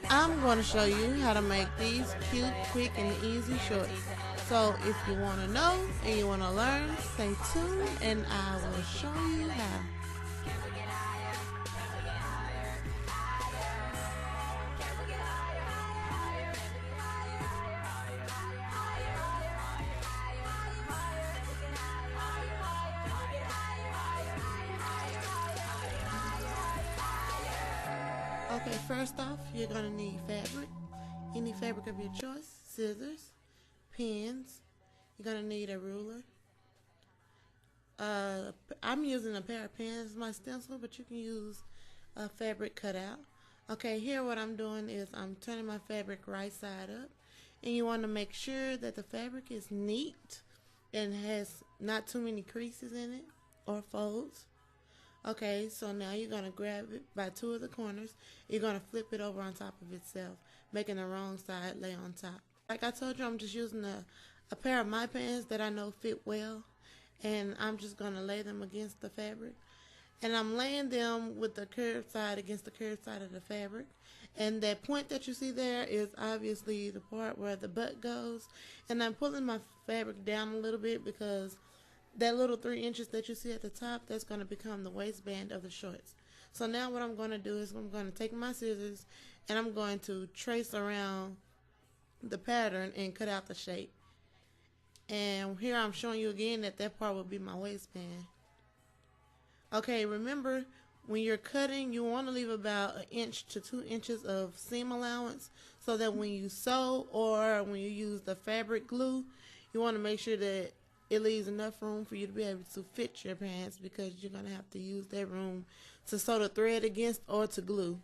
I'm going to show you how to make these cute, quick, and easy shorts. So if you want to know and you want to learn, stay tuned and I will show you how. Okay, first off, you're going to need fabric, any fabric of your choice, scissors, pins. You're going to need a ruler. I'm using a pair of pins as my stencil, but you can use a fabric cutout. Okay, here what I'm doing is I'm turning my fabric right side up, and you want to make sure that the fabric is neat and has not too many creases in it or folds. Okay, so now you're going to grab it by two of the corners. You're going to flip it over on top of itself, making the wrong side lay on top. Like I told you, I'm just using a pair of my pants that I know fit well, and I'm just going to lay them against the fabric. And I'm laying them with the curved side against the curved side of the fabric. And that point that you see there is obviously the part where the butt goes. And I'm pulling my fabric down a little bit because that little 3 inches that you see at the top, that's going to become the waistband of the shorts. So now what I'm going to do is I'm going to take my scissors and I'm going to trace around the pattern and cut out the shape. And here I'm showing you again that that part will be my waistband. Okay, remember when you're cutting, you want to leave about 1 inch to 2 inches of seam allowance so that when you sew or when you use the fabric glue, you want to make sure that it leaves enough room for you to be able to fit your pants, because you're going to have to use that room to sew the thread against or to glue.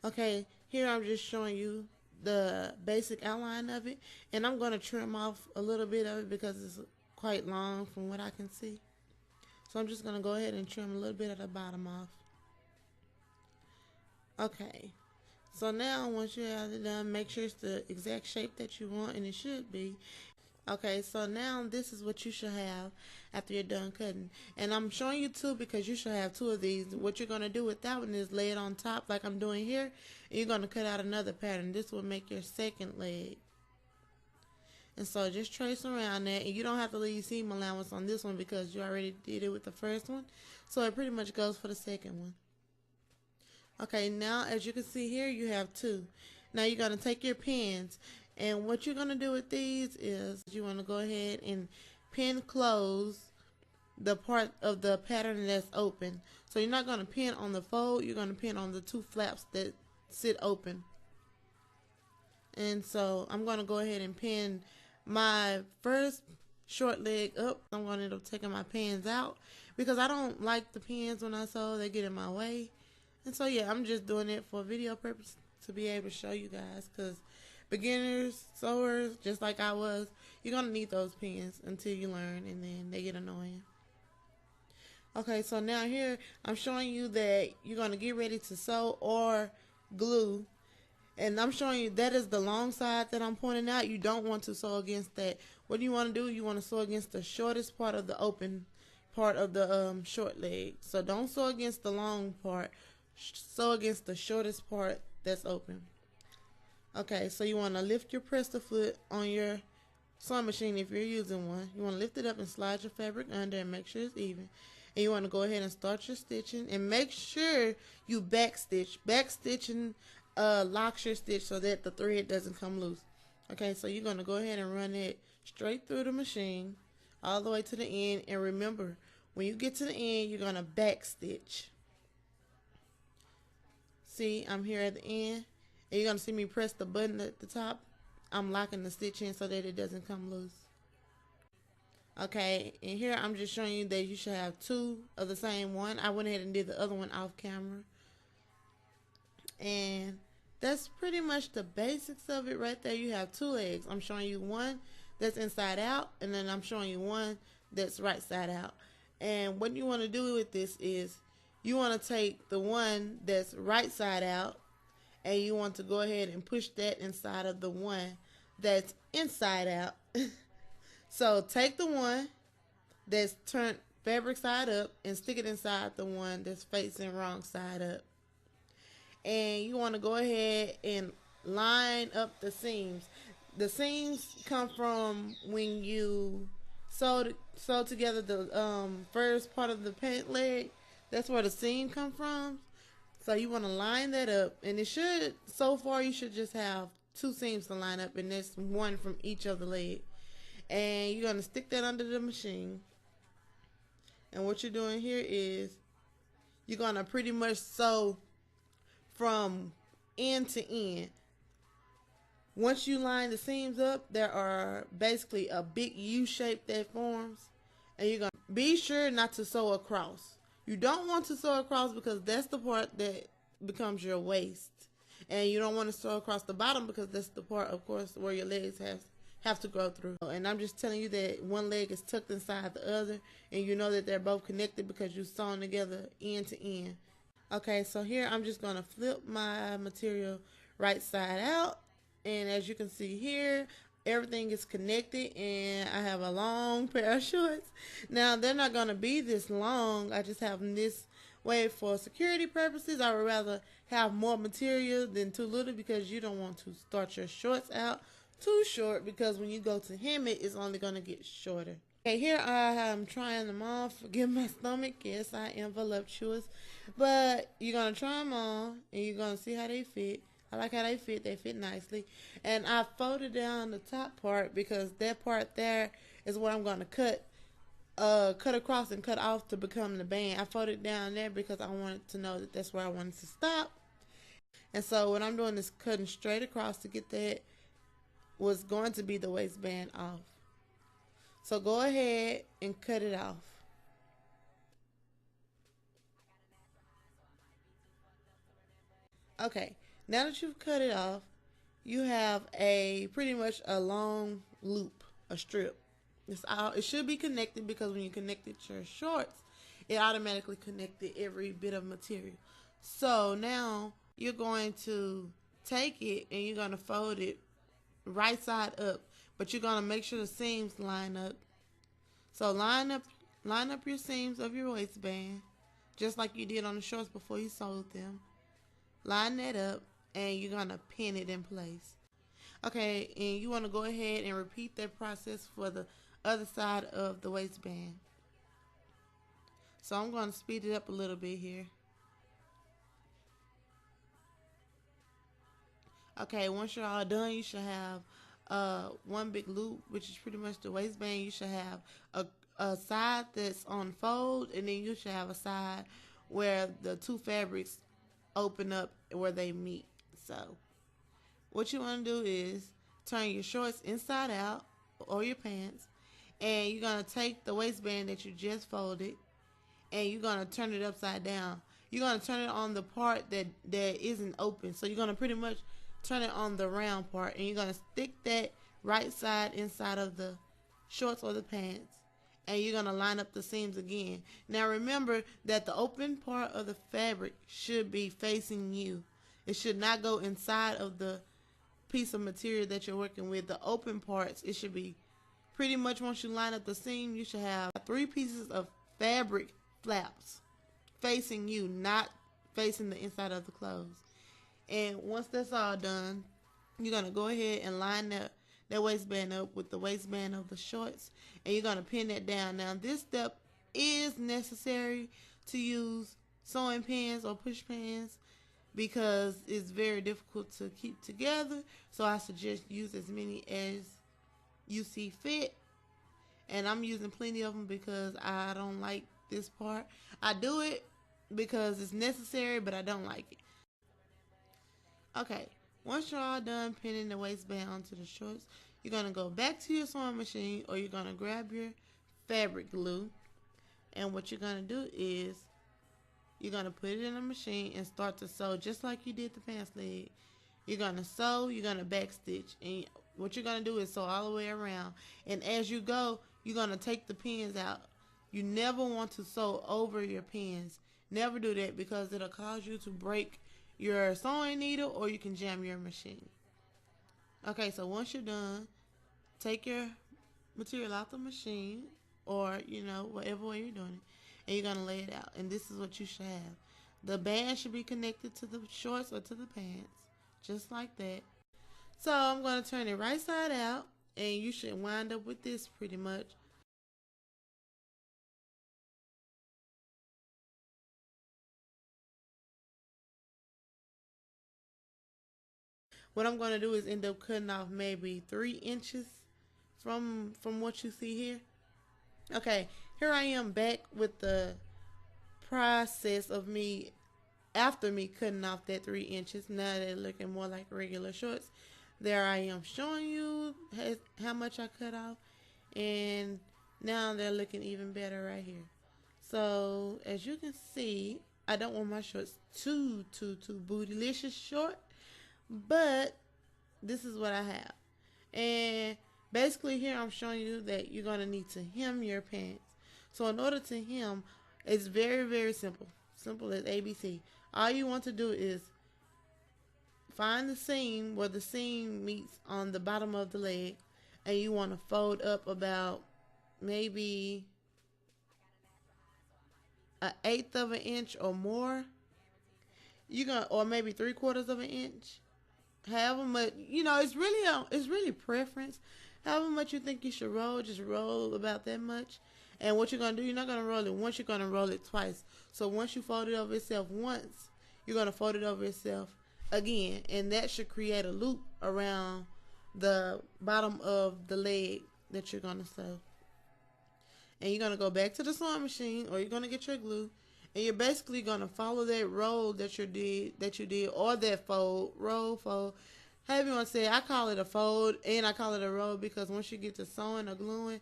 Okay, here I'm just showing you the basic outline of it, and I'm going to trim off a little bit of it because it's quite long from what I can see. So I'm just going to go ahead and trim a little bit of the bottom off. Okay, so now once you have it done, make sure it's the exact shape that you want, and it should be. Okay, so now this is what you should have after you're done cutting. And I'm showing you two because you should have two of these. What you're going to do with that one is lay it on top like I'm doing here. And you're going to cut out another pattern. This will make your second leg. And so just trace around that. And you don't have to leave seam allowance on this one because you already did it with the first one. So it pretty much goes for the second one. Okay, now as you can see here, you have two. Now you're going to take your pins. And what you're going to do with these is you want to go ahead and pin close the part of the pattern that's open. So you're not going to pin on the fold, you're going to pin on the two flaps that sit open. And so I'm going to go ahead and pin my first short leg up. I'm going to end up taking my pins out because I don't like the pins when I sew, they get in my way. And so yeah, I'm just doing it for video purpose to be able to show you guys, because beginners, sewers, just like I was, you're going to need those pins until you learn, and then they get annoying. Okay, so now here I'm showing you that you're going to get ready to sew or glue. And I'm showing you that is the long side that I'm pointing out. You don't want to sew against that. What do you want to do? You want to sew against the shortest part of the open part of the short leg. So don't sew against the long part. Sew against the shortest part that's open. Okay, so you want to lift your press-to-foot on your sewing machine if you're using one. You want to lift it up and slide your fabric under and make sure it's even. And you want to go ahead and start your stitching and make sure you backstitch. Backstitching locks your stitch so that the thread doesn't come loose. Okay, so you're going to go ahead and run it straight through the machine all the way to the end. And remember, when you get to the end, you're going to backstitch. See, I'm here at the end. And you're going to see me press the button at the top. I'm locking the stitch in so that it doesn't come loose. Okay, and here I'm just showing you that you should have two of the same one. I went ahead and did the other one off camera. And that's pretty much the basics of it right there. You have two legs. I'm showing you one that's inside out, and then I'm showing you one that's right side out. And what you want to do with this is you want to take the one that's right side out, and you want to go ahead and push that inside of the one that's inside out. So take the one that's turned fabric side up and stick it inside the one that's facing wrong side up. and you want to go ahead and line up the seams. The seams come from when you sew together the first part of the pant leg. That's where the seam come from. So you want to line that up, and it should, so far you should just have two seams to line up, and there's one from each of the leg. And you're going to stick that under the machine. And what you're doing here is you're going to pretty much sew from end to end. Once you line the seams up, there are basically a big U shape that forms, and you're going to be sure not to sew across. You don't want to sew across because that's the part that becomes your waist, and you don't want to sew across the bottom because that's the part, of course, where your legs have to go through. And I'm just telling you that one leg is tucked inside the other, and you know that they're both connected because you're sewn together end to end. Okay, so here I'm just going to flip my material right side out, and as you can see here, everything is connected, and I have a long pair of shorts. Now, they're not going to be this long. I just have them this way for security purposes. I would rather have more material than too little because you don't want to start your shorts out too short, because when you go to hem it, it's only going to get shorter. Okay, here I am trying them on. Forgive my stomach. Yes, I am voluptuous. But you're going to try them on, and you're going to see how they fit. I like how they fit. They fit nicely. And I folded down the top part because that part there is what I'm going to cut across and cut off to become the band. I folded down there because I wanted to know that that's where I wanted to stop. And so what I'm doing is cutting straight across to get that was going to be the waistband off. So go ahead and cut it off. Okay, now that you've cut it off, you have a pretty much a long loop, a strip. It should be connected because when you connected your shorts, it automatically connected every bit of material. So now you're going to take it and you're going to fold it right side up, but you're going to make sure the seams line up. So line up your seams of your waistband just like you did on the shorts before you sewed them. Line that up, and you're going to pin it in place. Okay, and you want to go ahead and repeat that process for the other side of the waistband. So I'm going to speed it up a little bit here. Okay, once you're all done, you should have one big loop, which is pretty much the waistband. You should have a side that's on fold, and then you should have a side where the two fabrics open up where they meet. So what you want to do is turn your shorts inside out, or your pants, and you're going to take the waistband that you just folded, and you're going to turn it upside down. You're going to turn it on the part that isn't open. So you're going to pretty much turn it on the round part, and you're going to stick that right side inside of the shorts or the pants, and you're going to line up the seams again. Now remember that the open part of the fabric should be facing you. It should not go inside of the piece of material that you're working with. The open parts, it should be pretty much, once you line up the seam, you should have 3 pieces of fabric flaps facing you, not facing the inside of the clothes. And once that's all done, you're going to go ahead and line that waistband up with the waistband of the shorts, and you're going to pin that down. Now this step is necessary to use sewing pins or push pins because it's very difficult to keep together. So I suggest use as many as you see fit, and I'm using plenty of them because I don't like this part. I do it because it's necessary, but I don't like it. Okay, once you're all done pinning the waistband onto the shorts, you're going to go back to your sewing machine, or you're going to grab your fabric glue, and what you're going to do is you're going to put it in the machine and start to sew just like you did the pants leg. You're going to sew, you're going to back stitch, and what you're going to do is sew all the way around, and as you go, you're going to take the pins out. You never want to sew over your pins. Never do that because it'll cause you to break your sewing needle, or you can jam your machine. Okay, so once you're done, take your material out the machine, or whatever way you're doing it, and you're going to lay it out, and this is what you should have. The band should be connected to the shorts or to the pants, just like that. So I'm going to turn it right side out, and you should wind up with this pretty much. What I'm going to do is end up cutting off maybe 3 inches from what you see here. Okay, here I am back with the process of me after me cutting off that 3 inches. Now they're looking more like regular shorts. There I am showing you how much I cut off, and now they're looking even better right here. So as you can see, I don't want my shorts too bootylicious short, but this is what I have. And basically here I'm showing you that you're going to need to hem your pants. So in order to hem, it's very simple. Simple as ABC. All you want to do is find the seam where the seam meets on the bottom of the leg, and you want to fold up about maybe 1/8 of an inch or more. Or maybe 3/4 of an inch. However much, it's really preference. However much you think you should roll, just roll about that much. And what you're going to do, you're not going to roll it once, you're going to roll it twice. So once you fold it over itself once, you're going to fold it over itself again. And that should create a loop around the bottom of the leg that you're going to sew. And you're going to go back to the sewing machine, or you're going to get your glue. And you're basically going to follow that roll that you did, or that fold, roll, fold. However you want to say it. I call it a fold and I call it a roll because once you get to sewing or gluing,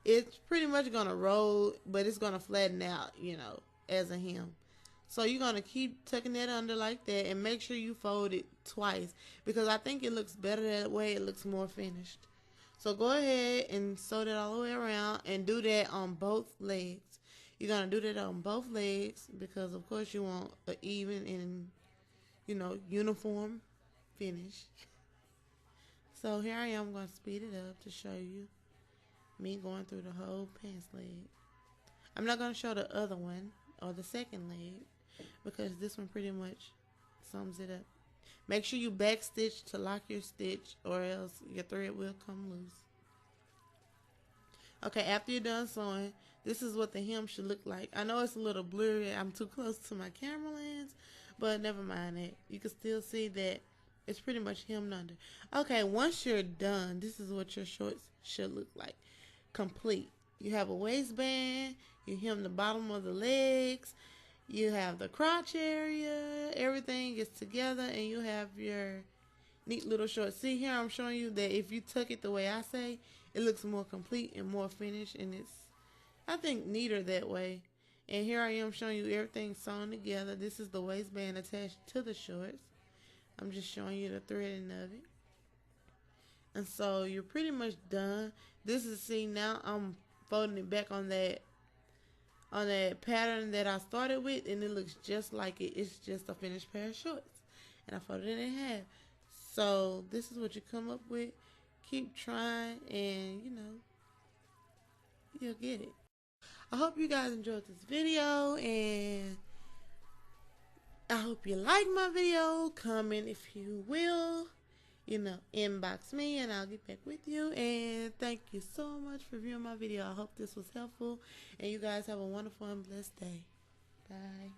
it's pretty much going to roll, but it's going to flatten out, as a hem. So you're going to keep tucking that under like that, and make sure you fold it twice because I think it looks better that way. It looks more finished. So go ahead and sew that all the way around and do that on both legs. You're going to do that on both legs because, of course, you want an even and, uniform finish. So here I am going to speed it up to show you me going through the whole pants leg. I'm not going to show the other one or the second leg because this one pretty much sums it up. Make sure you back stitch to lock your stitch, or else your thread will come loose. Okay, after you're done sewing, this is what the hem should look like. I know it's a little blurry. I'm too close to my camera lens, but never mind it. You can still see that it's pretty much hemmed under. Okay, once you're done, this is what your shorts should look like. Complete. You have a waistband. You hem the bottom of the legs. You have the crotch area. Everything is together, and you have your neat little shorts. See here, I'm showing you that if you tuck it the way I say, it looks more complete and more finished, and it's, I think, neater that way. And here I am showing you everything sewn together. This is the waistband attached to the shorts. I'm just showing you the threading of it. And so you're pretty much done. This is, see, now I'm folding it back on that pattern that I started with, and it looks just like it. It's just a finished pair of shorts. And I folded it in half. So this is what you come up with. Keep trying, and you'll get it. I hope you guys enjoyed this video, and I hope you like my video. Comment if you will. Inbox me and I'll get back with you. And thank you so much for viewing my video. I hope this was helpful, and you guys have a wonderful and blessed day. Bye.